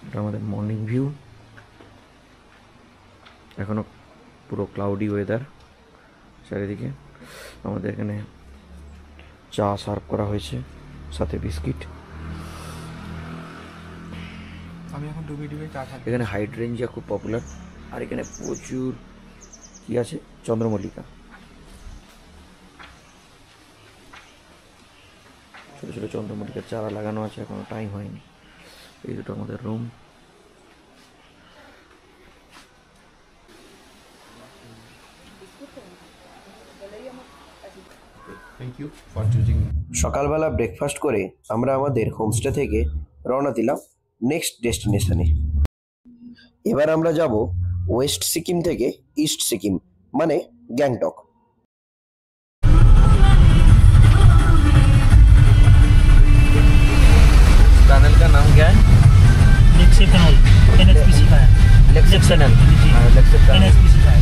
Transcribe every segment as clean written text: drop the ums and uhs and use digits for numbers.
এটা আমাদের morning view. এখনো পুরো ক্লাউডি ওয়েদার চারিদিকে। আমাদের এখানে চা সার্ভ করা হয়েছে, সাথে বিস্কিট। আমি এখন ডুবে ডুবে চা খাচ্ছি। এখানে হাইড্রেঞ্জিয়া খুব পপুলার, আর এখানে প্রচুর কি আছে, চন্দ্রমল্লিকা। ছোটো ছোটো চন্দ্রমল্লিকার চারা লাগানো আছে, এখনো টাইম হয়নি। এই দুটো আমাদের রুম। সকালবেলা ব্রেকফাস্ট করে আমরা আমাদের হোমস্টে থেকে রওনা দিলাম নেক্সট ডেস্টিনেশনে। এবার আমরা যাব ওয়েস্ট সিকিম থেকে ইস্ট সিকিম মানে গ্যাংটক। टनल का नाम क्या है? लेक्से टनल, एनएचपीसी का है। लेक्से टनल। जी, हाँ, लेक्से टनल। एनएचपीसी का है।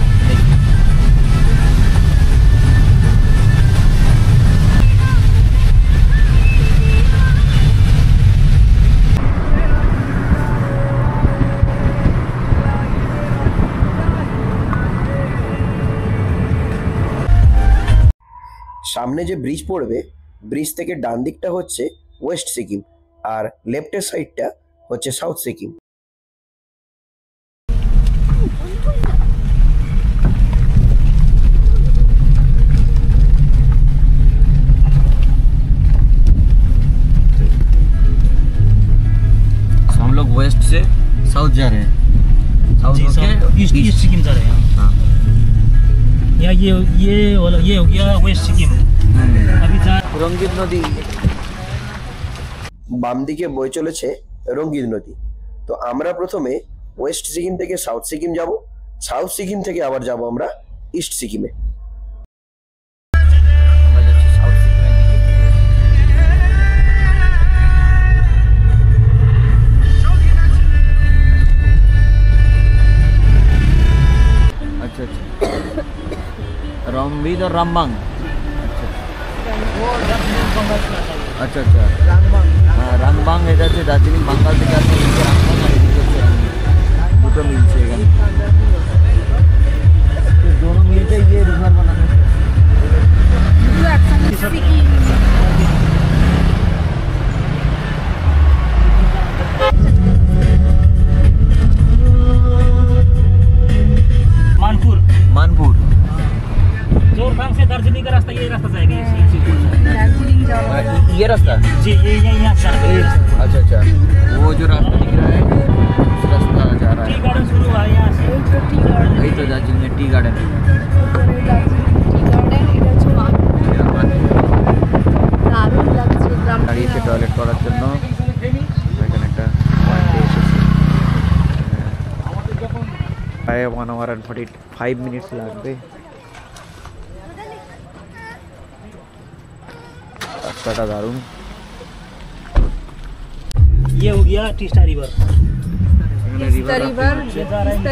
সামনে যে ব্রিজ পড়বে, ব্রিজ থেকে ডান দিকটা হচ্ছে ওয়েস্ট সিকিম আর লেফটের সাইডটা হচ্ছে সাউথ সিকিম। हम लोग वेस्ट से साउथ जा रहे हैं। साउथ जी, होके ईस्ट ईस्ट सिक्किम जा रहे हैं। हाँ। यहाँ ये हो गया वेस्ट सिक्किम। अभी जा रंगीत नदी। বাম দিকে বয়ে চলেছে রঙ্গিত নদী। তো আমরা প্রথমে ওয়েস্ট সিকিম থেকে সাউথ সিকিম যাব, সাউথ সিকিম থেকে আবার যাব আমরা ইস্ট সিকিমে। আমরা যাচ্ছি সাউথ সিকিমের দিকে। अच्छा अच्छा, रमबीद और रामबांग। अच्छा अच्छा, हाँ रामबांग এটা হচ্ছে দার্জিলিং বাঙ্গাল থেকে আসে, নিচে রামবাং আর এদিকে হচ্ছে রমবীদ। দুটো মিলছে এখানে, তো दोनों मिलके ये रिवर बनाने हैं। मानपुर, मानपुर। जोरथांग से दार्जिलिंग का रास्ता, ये रास्ता जाएगा ये ये रास्ता। जी, ये यहाँ से जाएगा ये रास्ता। अच्छा अच्छा, वो जो रास्ता दिख रहा है उस रास्ता जा रहा टी है। गार्डन शुरू हुआ है यहाँ से। वही तो दार्जिलिंग में टी गार्डन। দাঁড়িয়েছে টয়লেট করার জন্য। এখানে একটা পয়েন্টে এসেছি, প্রায় 1 hour and 45 minutes লাগবে। রাস্তাটা দারুণ। ये हो गया टीस्टा रिवर।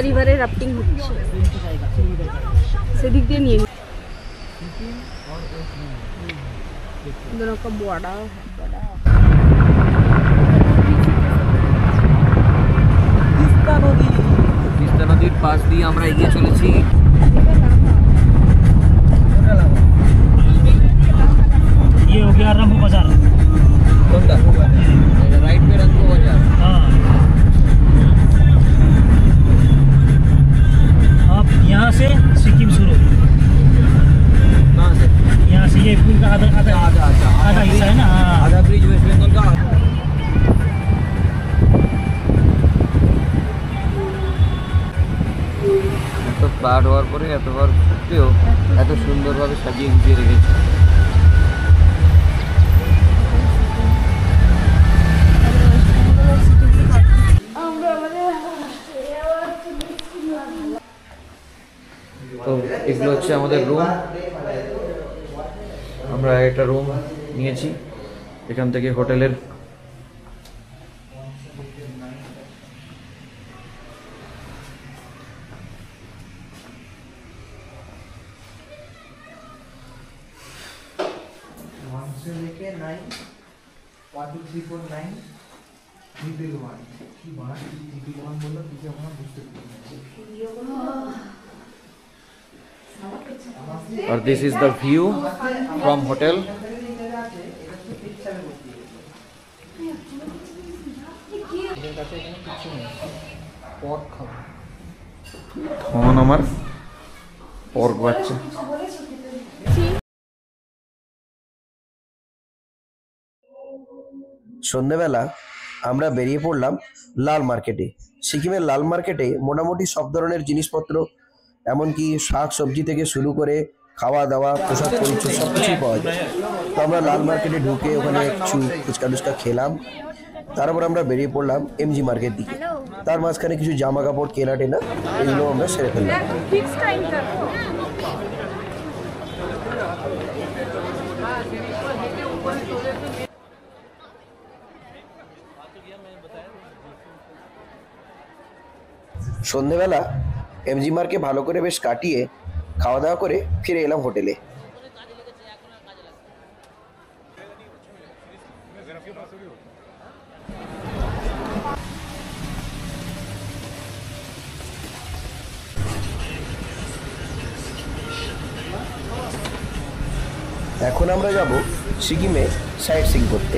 রিভারে রাফটিং হচ্ছে, সেদিক দিয়ে নিয়ে दोनों का बड़ा তিস্তা নদীর পাশ দিয়ে আমরা এগিয়ে চলেছি। ये हो गया रंगू बाजार। কোনটা? राइट पे रंगो बाजार। हाँ, अब यहाँ से सिक्किम शुरू। कहाँ से? यहाँ से ये पुल का आधा आधा आधा आधा आधा हिस्सा है ना। हाँ। आधा ब्रिज वेस्ट बेंगल का। এত ফ্লাড হওয়ার পরে এতবার সত্যিও এত সুন্দরভাবে সাজিয়ে গুছিয়ে রেখেছে। তো এগুলো হচ্ছে আমাদের রুম। আমরা একটা রুম নিয়েছি এখান থেকে হোটেলের। से लेके 9 1 2 3 4 9 और this is the view from hotel. Phone আমার পর্ক বাচ্চা। সন্ধ্যেবেলা আমরা বেরিয়ে পড়লাম লাল মার্কেটে। সিকিমের লাল মার্কেটে মোটামুটি সব ধরনের জিনিসপত্র, এমনকি শাক সবজি থেকে শুরু করে খাওয়া দাওয়া, পোশাক পরিচ্ছদ সব কিছুই পাওয়া যায়। তো আমরা লাল মার্কেটে ঢুকে ওখানে কিছু ফুচকা টুচকা খেলাম। তারপর আমরা বেরিয়ে পড়লাম এমজি মার্কেট দিকে। তার মাঝখানে কিছু জামা কাপড় কেনা টেনা এগুলো আমরা সেরে ফেললাম। সন্ধেবেলা এমজি মার্কে ভালো করে বেশ কাটিয়ে খাওয়া দাওয়া করে ফিরে এলাম হোটেলে। এখন আমরা যাব সিকিমে সাইট সিইং করতে।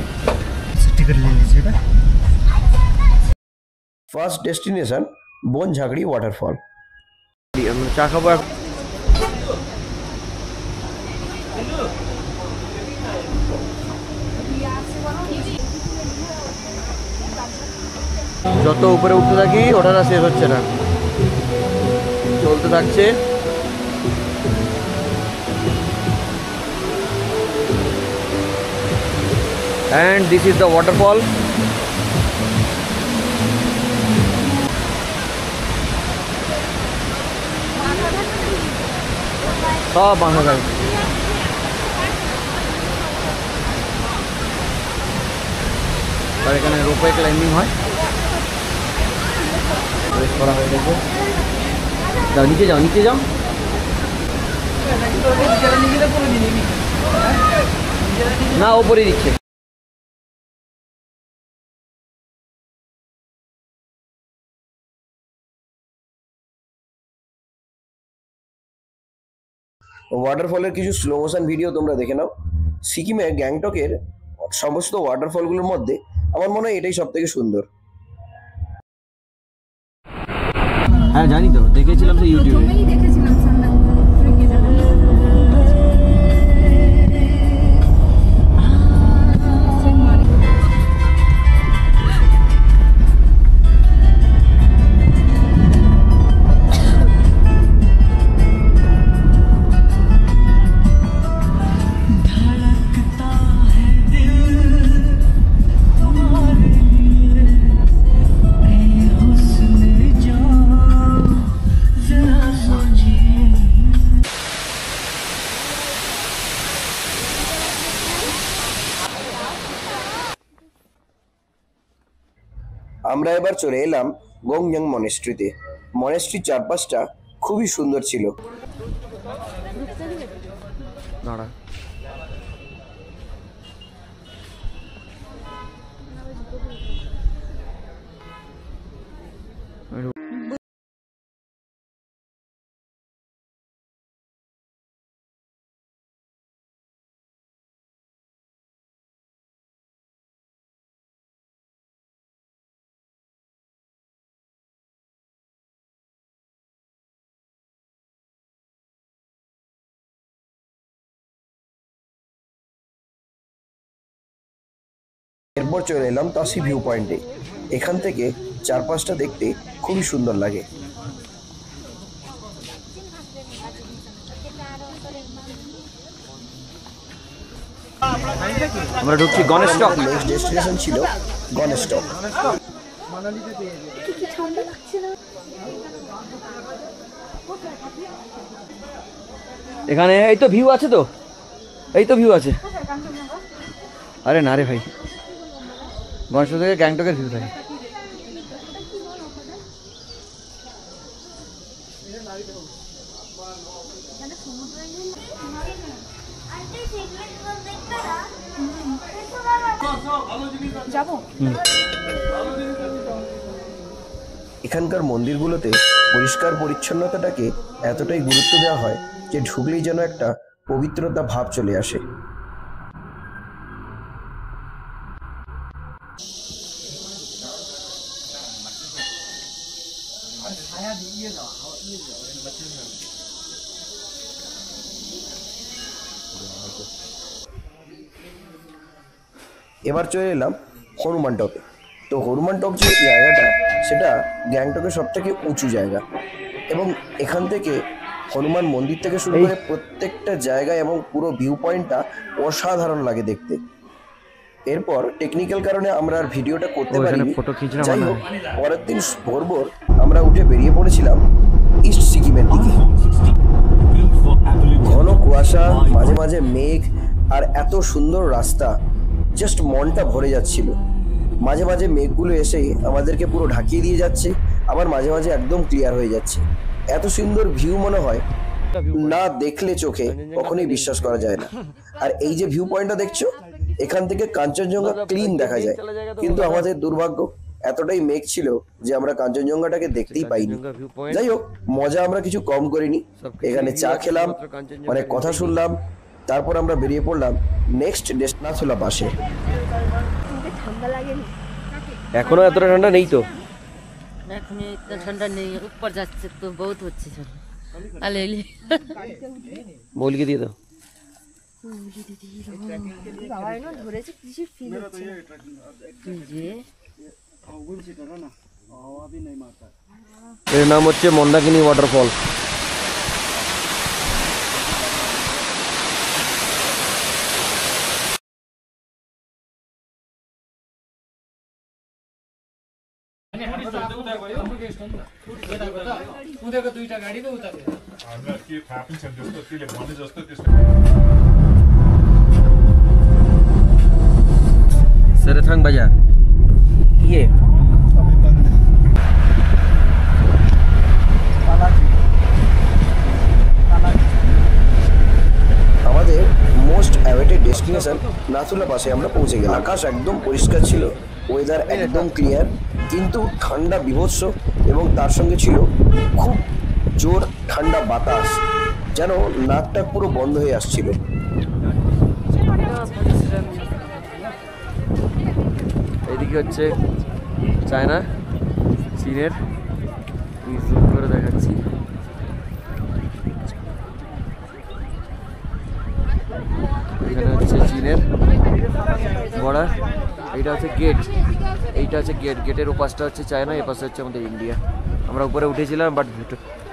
First destination Banjhakri waterfall. আমরা চা খাবো। যত উপরে উঠতে থাকি ওঠাটা শেষ হচ্ছে না, চলতে থাকছে। And this is the waterfall. সব বাঁধা থাকে। আর এখানে রোপওয়ে ক্লাইম্বিং হয়, করা হয়ে গেছে। যাও নিচে যাও, নিচে যাও। না ওপরে দিচ্ছে। ওয়াটারফলের কিছু স্লো মোশন ভিডিও তোমরা দেখে নাও। সিকিমের গ্যাংটকের সমস্ত ওয়াটারফলগুলোর মধ্যে আমার মনে হয় এটাই সব থেকে সুন্দর। হ্যাঁ জানি তো, দেখেছিলাম তো ইউটিউবে। আমরা এবার চলে এলাম গোংজাং মনেস্ট্রিতে। মনেস্ট্রির চারপাশটা খুবই সুন্দর ছিল। দাঁড়া, এরপর চলে এলাম তাসি ভিউ পয়েন্টে। এখান থেকে চারপাশটা দেখতে খুবই সুন্দর লাগে। আমরা ঢুকছি গণেশ টক। নেক্সট ডেস্টিনেশন ছিল গণেশ টক। এখানে এই তো ভিউ আছে, তো এই তো ভিউ আছে। আরে না রে ভাই, গণেশ টক থেকে গ্যাংটকের ভিউ থাকে। যাবো। এখানকার মন্দিরগুলোতে পরিষ্কার পরিচ্ছন্নতাটাকে এতটাই গুরুত্ব দেওয়া হয় যে ঢুকলেই যেন একটা পবিত্রতা ভাব চলে আসে। এবার চলে এলাম হনুমান টপে। তো হনুমান টপ যে জায়গাটা সেটা গ্যাংটকের সব থেকে উঁচু জায়গা এবং এখান থেকে হনুমান মন্দির থেকে শুরু করে প্রত্যেকটা জায়গায় এবং পুরো ভিউ পয়েন্টটা অসাধারণ লাগে দেখতে। এরপর টেকনিক্যাল কারণে আমরা আর ভিডিওটা করতে পারিনি। যাই হোক, পরের দিন ভোর ভোর আমরা উঠে বেরিয়ে পড়েছিলাম ইস্ট সিকিমের দিকে। ঘন কুয়াশা, মাঝে মাঝে মেঘ আর এত সুন্দর রাস্তা, জাস্ট মনটা ভরে যাচ্ছিল। মাঝে মাঝে মেঘগুলো এসে আমাদেরকে পুরো ঢাকিয়ে দিয়ে যাচ্ছে, আবার মাঝে মাঝে একদম ক্লিয়ার হয়ে যাচ্ছে। এত সুন্দর ভিউ মনে হয় না দেখলে চোখে কখনোই বিশ্বাস করা যায় না। আর এই যে ভিউ পয়েন্টটা দেখছো, এখান থেকে কাঞ্চনজঙ্ঘা ক্লিন দেখা যায়, কিন্তু আমাদের দুর্ভাগ্য এতটাই মেঘ ছিল যে আমরা কাঞ্চনজঙ্ঘাটাকে দেখতেই পাইনি। যাই হোক, মজা আমরা কিছু কম করিনি। এখানে চা খেলাম, অনেক কথা শুনলাম, তারপর আমরা বেরিয়ে পড়লাম নেক্সট নাথুলা পাশে। ঠান্ডা লাগেনি? এখনো এতটা ঠান্ডা নেই তো? এখন इतना ठंडा नहीं है, ऊपर जाते तो बहुत होती है। अले ले बोल के दिए तो বাবাই না ধরেছে, কিছু ফিল হচ্ছে ये এর নাম হচ্ছে মন্দাকিনী ওয়াটারফল। सरथंग बाजार ये আমাদের মোস্ট অ্যাওয়েটেড ডেস্টিনেশন নাথুলা পাশে আমরা পৌঁছে গেলাম। আকাশ একদম পরিষ্কার ছিল, ওয়েদার একদম ক্লিয়ার, কিন্তু ঠান্ডা বিভৎস এবং তার সঙ্গে ছিল খুব জোর ঠান্ডা বাতাস, যেন নাকটা পুরো বন্ধ হয়ে আসছিল। এদিকে হচ্ছে চায়না, চীনের, জুম করে দেখাচ্ছি। এখানে হচ্ছে চীনের বর্ডার, এইটা হচ্ছে গেট, এইটা হচ্ছে গেট, গেটের ওপাশটা হচ্ছে চায়না, এ পাশে হচ্ছে আমাদের ইন্ডিয়া। আমরা উপরে উঠেছিলাম বাট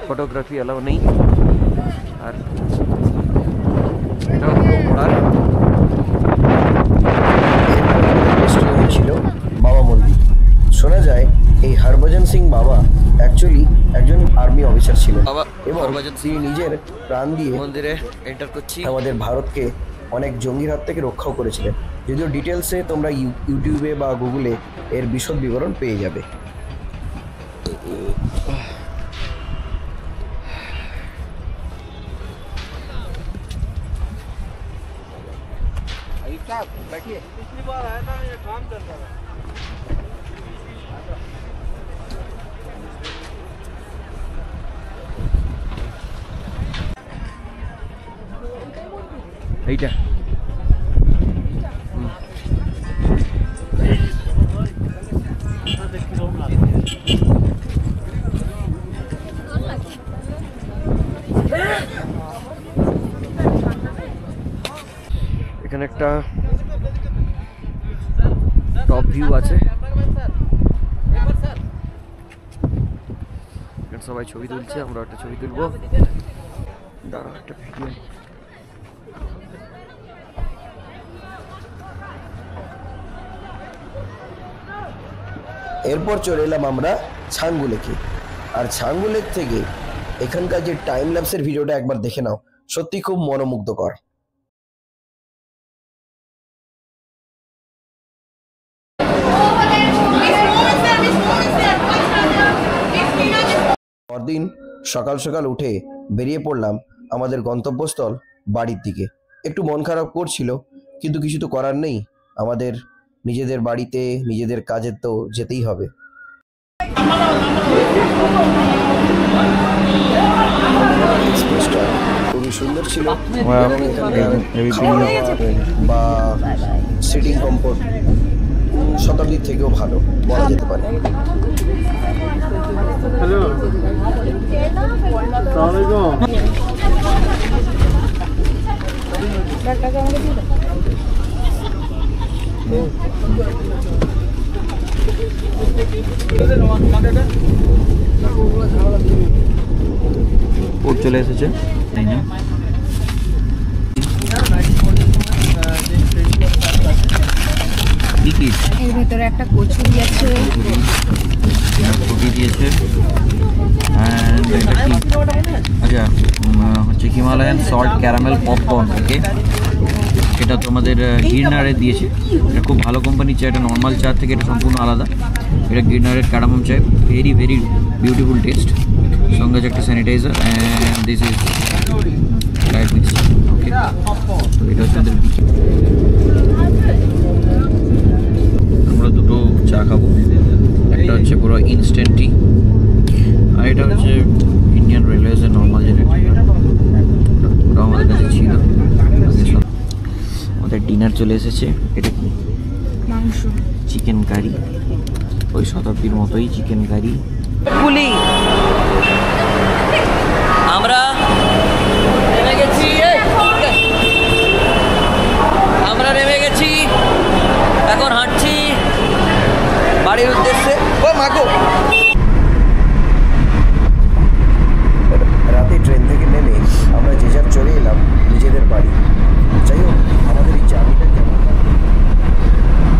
ফটোগ্রাফি অ্যালাউ নেই। আর এটা পুরো বর্ডার। ছিল বাবা মন্দির। শোনা যায় এই হরভজন সিং বাবা অ্যাকচুয়ালি একজন আর্মি অফিসার ছিলেন এবং তিনি নিজের প্রাণ দিয়ে মন্দিরে এন্টার করছি আমাদের ভারতকে অনেক জঙ্গির হাত থেকে রক্ষাও করেছিলেন। যদিও ডিটেলসে তোমরা ইউটিউবে বা গুগলে এর বিশদ বিবরণ পেয়ে যাবে। এইটা এখানে একটা টপ ভিউ আছে, সবাই ছবি তুলছে, আমরা একটা ছবি তুলবো। দাঁড়াও, একটা ভিডিও। এরপর চলে এলাম আমরা ছাঙ্গু লেকে। আর ছাঙ্গু লেক থেকে এখানকার যে টাইম ল্যাপসের ভিডিওটা একবার দেখে নাও, সত্যি খুব মনোমুগ্ধকর। পরদিন সকাল সকাল উঠে বেরিয়ে পড়লাম আমাদের গন্তব্যস্থল বাড়ির দিকে। একটু মন খারাপ করছিল, কিন্তু কিছু তো করার নেই, আমাদের নিজেদের বাড়িতে নিজেদের কাজে তো যেতেই হবে। এক্সপ্রেসটা খুবই সুন্দর ছিল Wow. এবং এখানকার Heavy খাওয়া feeling. দাওয়া বা সিটিং কমফোর্ট শতাব্দীর থেকেও ভালো বলা যেতে পারে। কোড চলে এসেছে তাই না? কি কি এর ভিতরে একটা কচুরি আছে, ফুটি দিয়েছে অ্যান্ড এটা কি আচ্ছা হচ্ছে হিমালয়ান সল্ট ক্যারামেল পপকর্ন। ওকে, এটা তোমাদের গিরনারে দিয়েছে। এটা খুব ভালো কোম্পানির চা, এটা নর্মাল চা থেকে এটা সম্পূর্ণ আলাদা। এটা গিরনারের ক্যারামেল চা, ভেরি ভেরি বিউটিফুল টেস্ট। সঙ্গে আছে একটা sanitiser and this is diet mix. Okay, তো এটা হচ্ছে আমাদের আমরা দুটো চা খাবো। একটা হচ্ছে পুরো ইনস্ট্যান্ট টি আর এটা হচ্ছে ইন্ডিয়ান রেলওয়েজের নর্মাল যেটা ওটা আমাদের কাছে ছিল। আমাদের ডিনার চলে এসেছে। এটা কি মাংস, চিকেন কারি, ওই শতাব্দীর মতোই চিকেন কারি। পুলি